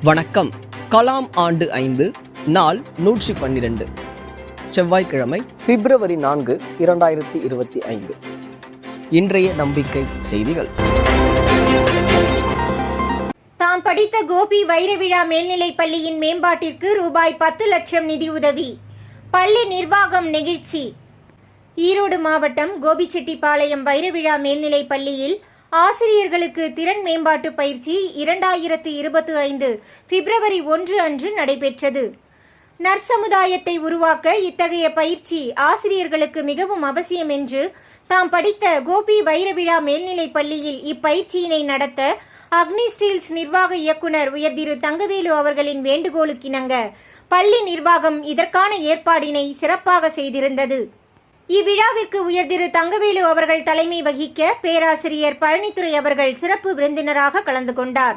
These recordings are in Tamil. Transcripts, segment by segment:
வணக்கம். கலாம் ஆண்டு 5 நாள் 112 செவ்வாய்க்கிழமை பிப்ரவரி 4, 2025. இன்றைய நம்பிக்கை செய்திகள். தாம் படித்த கோபி வைரவிழா மேல்நிலைப் பள்ளியின் மேம்பாட்டிற்கு ரூபாய் 10 லட்சம் நிதியுதவி. பள்ளி நிர்வாகம் நெகிழ்ச்சி. ஈரோடு மாவட்டம் கோபிச்செட்டிப்பாளையம் வைரவிழா மேல்நிலைப் பள்ளியில் ஆசிரியர்களுக்கு திறன் மேம்பாட்டு பயிற்சி 2025 பிப்ரவரி 1 அன்று நடைபெற்றது. நற்சமுதாயத்தை உருவாக்க இத்தகைய பயிற்சி ஆசிரியர்களுக்கு மிகவும் அவசியம் என்று தாம் படித்த கோபி வைரவிழா மேல்நிலைப் பள்ளியில் இப்பயிற்சியினை நடத்த அக்னி ஸ்டீல்ஸ் நிர்வாக இயக்குனர் உயர் திரு தங்கவேலு அவர்களின் வேண்டுகோளுக்கிணங்க பள்ளி நிர்வாகம் இதற்கான ஏற்பாடினை சிறப்பாக செய்திருந்தது. இவ்விழாவிற்கு உயர் திரு தங்கவேலு அவர்கள் தலைமை வகிக்க பேராசிரியர் பழனித்துறை அவர்கள் சிறப்பு விருந்தினராக கலந்து கொண்டார்.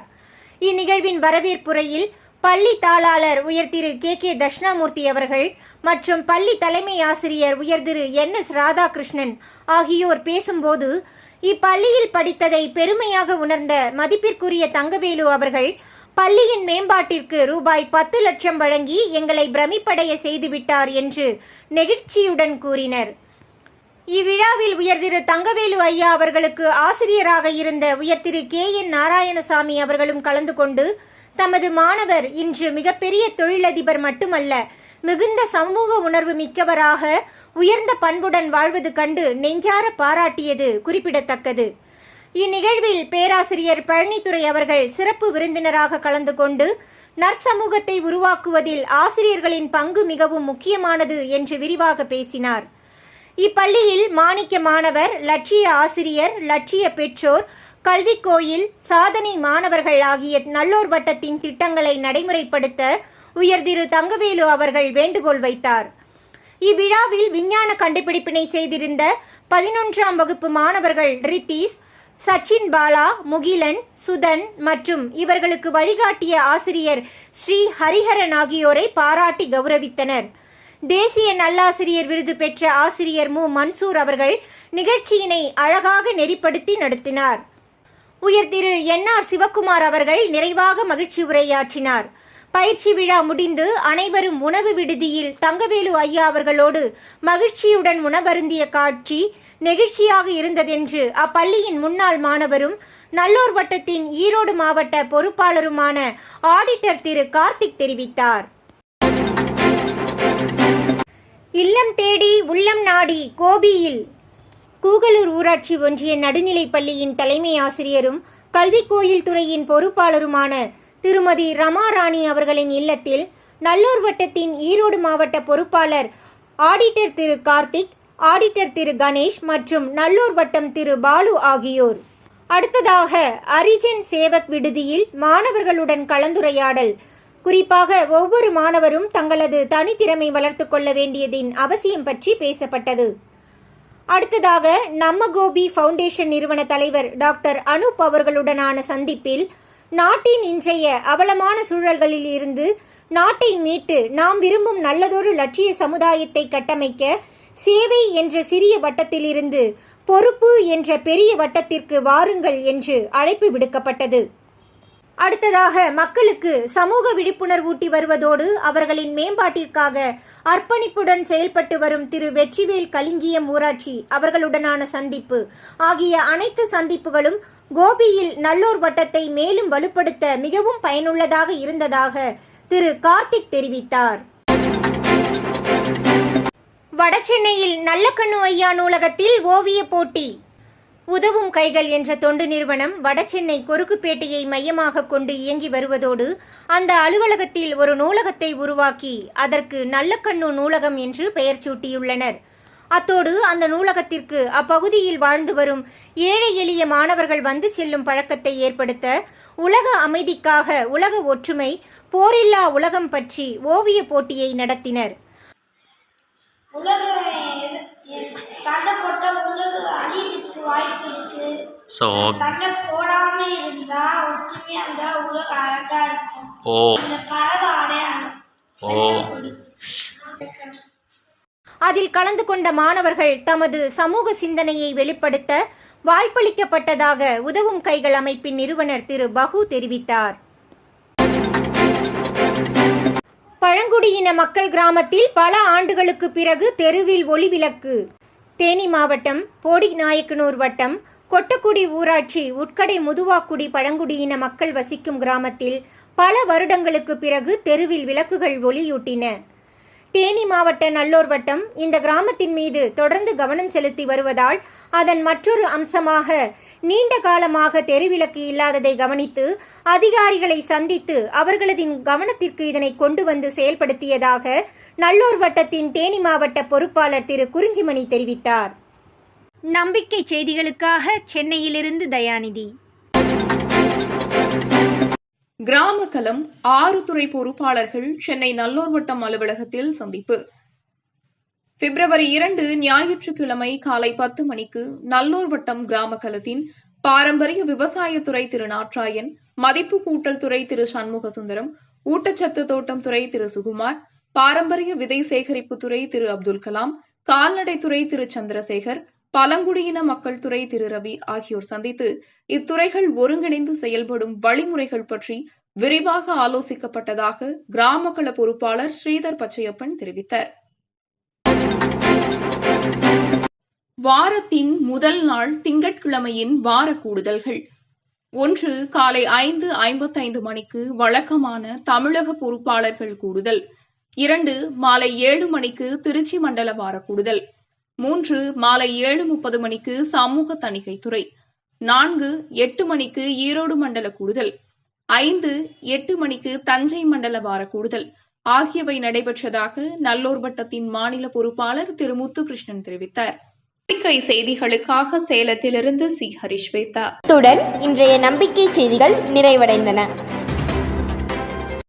இந்நிகழ்வின் வரவேற்புரையில் பள்ளி தாளாளர் உயர் திரு கே தட்சிணாமூர்த்தி அவர்கள் மற்றும் பள்ளி தலைமை ஆசிரியர் உயர் திரு NS ராதாகிருஷ்ணன் ஆகியோர் பேசும்போது, இப்பள்ளியில் படித்ததை பெருமையாக உணர்ந்த மதிப்பிற்குரிய தங்கவேலு அவர்கள் பள்ளியின் மேம்பாட்டிற்கு ரூபாய் 10 லட்சம் வழங்கி எங்களை பிரமிப்படைய செய்துவிட்டார் என்று நெகிழ்ச்சியுடன் கூறினர். இவ்விழாவில் உயர் திரு தங்கவேலு ஐயா அவர்களுக்கு ஆசிரியராக இருந்த உயர் திரு KN நாராயணசாமி அவர்களும் கலந்து கொண்டு, தமது மாணவர் இன்று மிகப்பெரிய தொழிலதிபர் மட்டுமல்ல, மிகுந்த சமூக உணர்வு மிக்கவராக உயர்ந்த பண்புடன் வாழ்வது கண்டு நெஞ்சார பாராட்டியது குறிப்பிடத்தக்கது. இந்நிகழ்வில் பேராசிரியர் பழனித்துறை அவர்கள் சிறப்பு விருந்தினராக கலந்து கொண்டு, நற்சமூகத்தை உருவாக்குவதில் ஆசிரியர்களின் பங்கு மிகவும் முக்கியமானது என்று விரிவாக பேசினார். இப்பள்ளியில் மாணிக்க மாணவர், லட்சிய ஆசிரியர், லட்சிய பெற்றோர், கல்வி கோயில், சாதனை மாணவர்கள் ஆகிய நல்லோர் வட்டத்தின் திட்டங்களை நடைமுறைப்படுத்த உயர் திரு தங்கவேலு அவர்கள் வேண்டுகோள் வைத்தார். இவ்விழாவில் விஞ்ஞான கண்டுபிடிப்பினை செய்திருந்த 11ஆம் வகுப்பு மாணவர்கள் ரித்தீஸ், சச்சின் பாலா, முகிலன், சுதன் மற்றும் இவர்களுக்கு வழிகாட்டிய ஆசிரியர் ஸ்ரீ ஹரிஹரன் ஆகியோரை பாராட்டி கௌரவித்தனர். தேசிய நல்லாசிரியர் விருது பெற்ற ஆசிரியர் மு மன்சூர் அவர்கள் நிகழ்ச்சியினை அழகாக நெறிப்படுத்தி நடத்தினார். உயர் திரு NR சிவக்குமார் அவர்கள் நிறைவாக மகிழ்ச்சி உரையாற்றினார். பயிற்சி விழா முடிந்து அனைவரும் உணவு விடுதியில் தங்கவேலு ஐயா அவர்களோடு மகிழ்ச்சியுடன் உணவருந்திய காட்சி நெகிழ்ச்சியாக இருந்ததென்று அப்பள்ளியின் முன்னாள் மாணவரும் நல்லோர் வட்டத்தின் ஈரோடு மாவட்ட பொறுப்பாளருமான ஆடிட்டர் திரு கார்த்திக் தெரிவித்தார். இல்லம் தேடி உள்ளம் நாடி கோபியில் கூகலூர் ஊராட்சி ஒன்றிய நடுநிலைப் பள்ளியின் தலைமை ஆசிரியரும் கல்வி கோயில் துறையின் பொறுப்பாளருமான திருமதி ரமாராணி அவர்களின் இல்லத்தில் நல்லோர் வட்டத்தின் ஈரோடு மாவட்ட பொறுப்பாளர் ஆடிட்டர் திரு கார்த்திக், ஆடிட்டர் திரு கணேஷ் மற்றும் நல்லோர் வட்டம் திரு பாலு ஆகியோர். அடுத்ததாக அரிஜன் சேவக் விடுதியில் மாணவர்களுடன் கலந்துரையாடல். குறிப்பாக ஒவ்வொரு மாணவரும் தங்களது தனித்திறமை வளர்த்து கொள்ள வேண்டியதின் அவசியம் பற்றி பேசப்பட்டது. அடுத்ததாக நம்ம கோபி ஃபவுண்டேஷன் நிறுவன தலைவர் டாக்டர் அனூப் அவர்களுடனான சந்திப்பில் நாட்டின் இன்றைய அவலமான சூழல்களில் இருந்து நாட்டை மீட்டு நாம் விரும்பும் நல்லதொரு லட்சிய சமுதாயத்தை கட்டமைக்க சேவை என்ற சிறிய வட்டத்திலிருந்து பொறுப்பு என்ற பெரிய வட்டத்திற்கு வாருங்கள் என்று அழைப்பு விடுக்கப்பட்டது. அடுத்ததாக மக்களுக்கு சமூக விழிப்புணர்வூட்டி வருவதோடு அவர்களின் மேம்பாட்டிற்காக அர்ப்பணிப்புடன் செயல்பட்டு வரும் திரு வெற்றிவேல் கலிங்கியம் ஊராட்சி அவர்களுடனான சந்திப்பு ஆகிய அனைத்து சந்திப்புகளும் கோபியில் நல்லோர் வட்டத்தை மேலும் வலுப்படுத்த மிகவும் பயனுள்ளதாக இருந்ததாக திரு கார்த்திக் தெரிவித்தார். வடசென்னையில் நல்லக்கண்ணு ஐயா நூலகத்தில் ஓவிய போட்டி. உதவும் கைகள் என்ற தொண்டு நிறுவனம் வடசென்னை கொருக்குப்பேட்டையை மையமாக கொண்டு இயங்கி வருவதோடு அந்த அலுவலகத்தில் ஒரு நூலகத்தை உருவாக்கி அதற்கு நல்லக்கண்ணு நூலகம் என்று பெயர் சூட்டியுள்ளனர். அத்தோடு அந்த நூலகத்திற்கு அப்பகுதியில் வாழ்ந்து வரும் ஏழை எளிய மாணவர்கள் வந்து செல்லும் பழக்கத்தை ஏற்படுத்த உலக அமைதிக்காக உலக ஒற்றுமை போரில்லா உலகம் பற்றி ஓவிய போட்டியை நடத்தினர். சண்டை போட்டால் உலக அழியதுக்கு வாய்ப்பு இருக்கு. சண்டை போடாம இருந்தா ஒற்றுமையா இருந்தா உலக அழகா இருக்கும். இந்த பறவை அடையாளம். அதில் கலந்து கொண்ட மாணவர்கள் தமது சமூக சிந்தனையை வெளிப்படுத்த வாய்ப்பளிக்கப்பட்டதாக உதவும் கைகள் அமைப்பின் நிறுவனர் திரு பகு தெரிவித்தார். பழங்குடியின மக்கள் கிராமத்தில் பல ஆண்டுகளுக்கு பிறகு தெருவில் ஒளிவிளக்கு. தேனி மாவட்டம் போடிநாயக்கனூர் வட்டம் கொட்டக்குடி ஊராட்சி உட்கடை முதுவாக்குடி பழங்குடியின மக்கள் வசிக்கும் கிராமத்தில் பல வருடங்களுக்கு பிறகு தெருவில் விளக்குகள் ஒளியூட்டின. தேனி மாவட்ட நல்லூர் வட்டம் இந்த கிராமத்தின் மீது தொடர்ந்து கவனம் செலுத்தி வருவதால் அதன் மற்றொரு அம்சமாக நீண்ட காலமாக தெருவிளக்கு இல்லாததை கவனித்து அதிகாரிகளை சந்தித்து அவர்களது கவனத்திற்கு இதனை கொண்டு வந்து செயல்படுத்தியதாக நல்லூர் வட்டத்தின் தேனி மாவட்ட பொறுப்பாளர் திரு குறிஞ்சிமணி தெரிவித்தார். நம்பிக்கை செய்திகளுக்காக சென்னையிலிருந்து தயாநிதி. கிராம களம் 6 துறை பொறுப்பாளர்கள் சென்னை நல்லூர் வட்டம் அலுவலகத்தில் சந்திப்பு. பிப்ரவரி 2 ஞாயிற்றுக்கிழமை காலை 10 மணிக்கு நல்லூர் வட்டம் கிராம களத்தின் பாரம்பரிய விவசாயத்துறை திரு நாட்ராயன், மதிப்பு கூட்டல் துறை திரு சண்முக சுந்தரம், ஊட்டச்சத்து தோட்டம் துறை திரு சுகுமார், பாரம்பரிய விதை சேகரிப்பு துறை திரு அப்துல் கலாம், கால்நடைத்துறை திரு சந்திரசேகர், பழங்குடியின மக்கள் துறை திரு ரவி ஆகியோர் சந்தித்து இத்துறைகள் ஒருங்கிணைந்து செயல்படும் வழிமுறைகள் பற்றி விரிவாக ஆலோசிக்கப்பட்டதாக கிராம கள பொறுப்பாளர் ஸ்ரீதர் பச்சையப்பன் தெரிவித்தார். வாரத்தின் முதல் நாள் திங்கட்கிழமையின் வார கூடுதல்கள். 1. காலை 5:55 மணிக்கு வழக்கமான தமிழக பொறுப்பாளர்கள் கூடுதல். 2. மாலை 7 மணிக்கு திருச்சி மண்டல வார கூடுதல். 3. மாலை 7:30 மணிக்கு சமூக தணிக்கைத்துறை. 4. 8 மணிக்கு ஈரோடு மண்டல கூடுதல். 5. 8 மணிக்கு தஞ்சை மண்டல வார கூடுதல் ஆகியவை நடைபெற்றதாக நல்லூர் வட்டத்தின் மாநில பொறுப்பாளர் திரு முத்துகிருஷ்ணன் தெரிவித்தார். நம்பிக்கை செய்திகளுக்காக சேலத்திலிருந்து சி. ஹரிஸ்வேதா. இத்துடன் இன்றைய நம்பிக்கை செய்திகள் நிறைவடைந்தன.